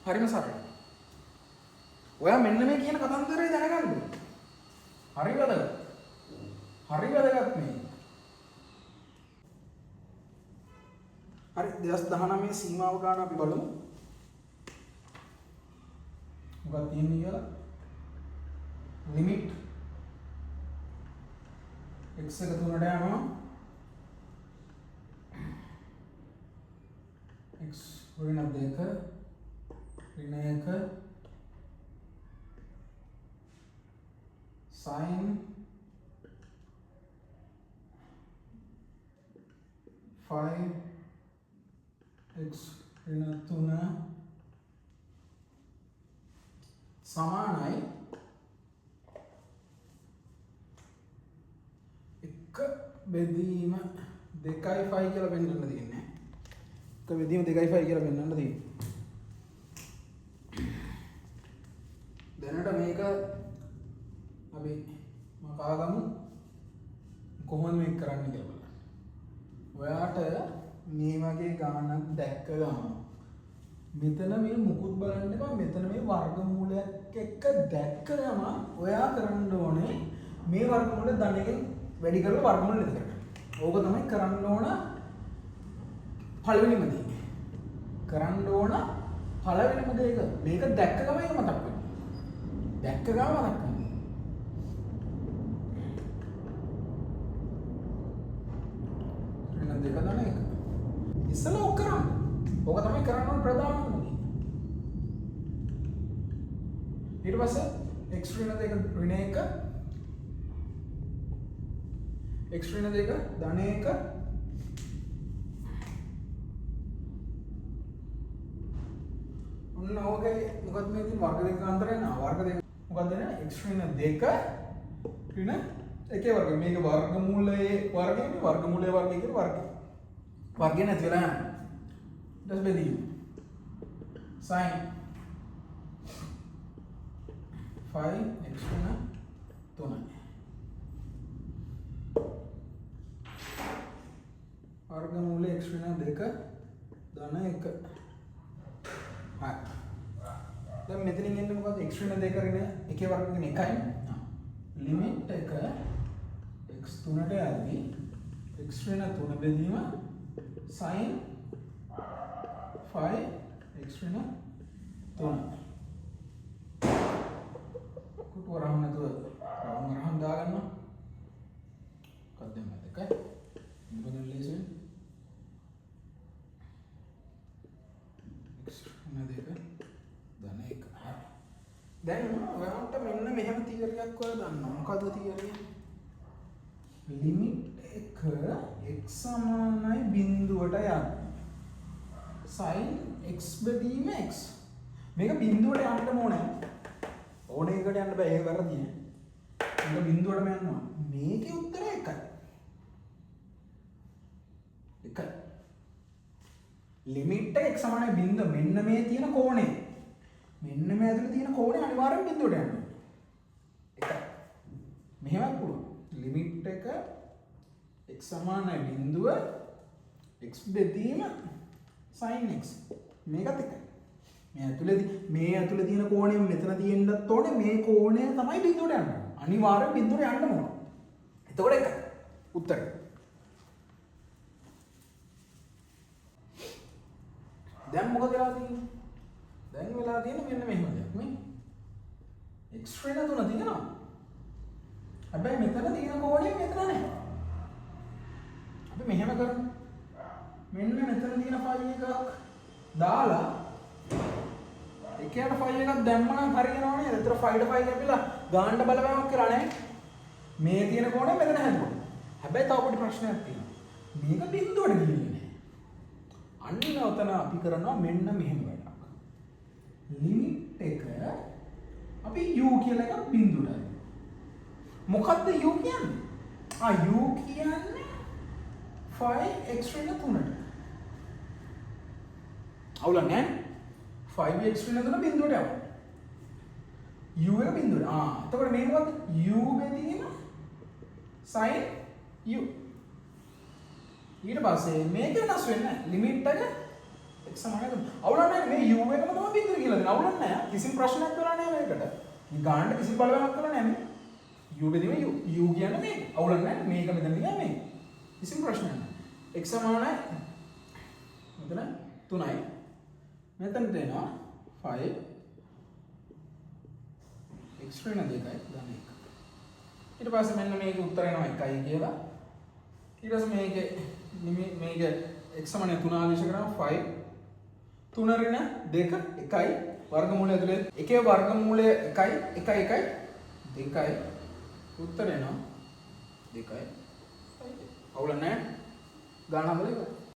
හරිම සරලයි. ඔයා මෙන්න මේ කියන කතන්දරය දැනගන්න ඕනේ. හරි වැදගත්. හරි වැදගත් මේ. හරි 2019 සීමාව ගන්න අපි බලමු. මොකක්ද තියෙන්නේ කියලා. ලිමිට් x එක 3ට යනවා. x ऋण 2 ऋण 1 sin 5x ऋण 3 සමානයි 1 බෙදීම 2.5 කියලා පෙන්නන්න තියෙන්නේ. 1 බෙදීම 2.5 කියලා පෙන්නන්න තියෙන්නේ. දැනට මේක අපි මකාගමු කොහොමද මේක කරන්න කියලා බලන්න. ඔයාට මේ වගේ ගානක් දැක්ක ගමන් මෙතන මේ මුකුත් බලන්න එපා. මෙතන මේ වර්ගමූලයක් එක්ක දැක්ක ගමන් ඔයා කරන්න ඕනේ මේ වර්ගමූල ධනයෙන් වැඩි කරලා වර්ගමූල නැති කරගන්න. ඕක තමයි කරන්න ඕන පළවෙනිම දේ. කරන්න ඕන පළවෙනිම දේ එක. මේක දැක්ක ගමන් ඒක මතක් වෙනවා. දැක්ක ගමන් මතක් වෙනවා. ऋण 2 ධන 1. ඉස්සෙල්ලා ඔක් කරන්න. ඕක තමයි කරන්න ඕන ප්‍රධානම දේ. ඊට පස්සේ x ऋण 2 ऋण 1 x ऋण 2 ධන 1 ඔන්න ඕකේ මොකද මේ තියෙන වර්ග දෙක අතරේ නා වර්ග දෙක මොකද්ද නේ x ऋण 2 ඍණ 1 වර්ගය මේක වර්ගමූලයේ වර්ගය මේ වර්ගමූලයේ වර්ගය කියන වර්ගය වර්ගය නැති වෙලා යනවා ඊට බෙදීම sin 5x ඍණ 3 වර්ගමූලයේ x ඍණ 2 ධන 1 හරි දැන් මෙතනින් එන්නේ මොකද්ද x ඍණ 2 ඍණ 1 වර්ග කියන එකයි ලිමිට් එක x 3ට යද්දී x ඍණ 3 බෙදීම sin 5 x ඍණ 3 කුටු වරහන් නැතුව රහන් දාගන්නවා මොකක්ද මේ දෙක මොකද ලේසි x ඍණ 2 ධන 1 දැන් ඔයාලට මෙන්න මෙහෙම තියරියක් ඔයාලා දන්නවා. මොකද්ද තියරිය? ලිමිට් එක x සමානයි බිඳුවට යන්න. sin x බෙදීම x. මේක බිඳුවට යන්න ඕනේ. ඕනේ එකට යන්න බෑ. ඒක වැරදි නේ. මේක බිඳුවටම යනවා. මේකේ උත්තරය එකයි. එකයි. ලිමිට් එක x සමානයි බිඳුව. මෙන්න මේ තියෙන කෝණය. මෙන්න මේ ඇතුලේ තියෙන කෝණය අනිවාර්යෙන් බිඳුවට යනවා. එකයි. මෙහෙමත් පුළුවන්. ලිමිට් එක x සමානයි බිඳුව x බෙදීම sin x. මේකත් එකයි. මේ ඇතුලේ තියෙන කෝණය මෙතන තියෙන්නත් ඕනේ. මේ කෝණය තමයි බිඳුවට යන්නේ. අනිවාර්යෙන් බිඳුවට යන්න ඕන. එතකොට එකයි. උත්තරය. දැන් මොකද වෙලා තියෙන්නේ? දැන් වෙලා තියෙන්නේ මෙන්න මෙහෙම දෙයක් නේ. x ඍණ 3 තියෙනවා. හැබැයි මෙතන තියෙන කෝණය මෙතන නැහැ. අපි මෙහෙම කරමු. මෙන්න මෙතන තියෙන phi එකක් දාලා එකයට phi එකක් දැම්මම හරියනවා නේද? ඒතර phi ට phi කැපිලා ගාන්න බලපෑමක් කරලා නැහැ. මේ තියෙන කෝණය මෙතන හැදුවා. හැබැයි තව පොඩි ප්‍රශ්නයක් තියෙනවා. මේක බිඳුවට ගිහින්නේ නැහැ. අන්න උතන අපි කරනවා මෙන්න මෙහෙම වැඩක්. ලිමිට් එක අපි u කියලා එකක් බිඳුවටයි. මොකද්ද u කියන්නේ? u කියන්නේ 5x ඍණ 3ට. අවුල නැහැ. 5x ඍණ 3 බිඳුවට යනවා. u එක බිඳුවට. එතකොට මේ මොකද්ද? u බෙදීම sin u. ඊට පස්සේ මේක වෙනස් වෙන්නේ නැහැ. ලිමිට් එක x සමානයි. අවුල නැහැ. මේ u එකම තමයි බිඳුව කියලා දෙන අවුලක් නැහැ. කිසිම ප්‍රශ්නයක් කරලා නැහැ මේකට. මේ ගානට කිසිම බලවෑමක් කරලා නැහැ නේ. u බෙදීම u කියන්නේ මේක. අවුලක් නැහැ. මේක මෙතන තියා මේක. කිසිම ප්‍රශ්නයක් නැහැ. x සමානයි මෙතන 3යි. මෙතනට එනවා 5 x ඍණ 2යි ධන 1. ඊට පස්සේ මෙන්න මේකේ උත්තර එනවා 1යි කියලා. ඊට පස්සේ මේක x සමානයි 3 ආදේශ කරාම 5 3 ඍණ 2 1යි වර්ගමූලය ඇතුලේ එකේ වර්ගමූලය 1යි 1 1 2යි උත්තර එනවා 2යි. අවුල නැහැ. ගාන හදලා ඉවරයි.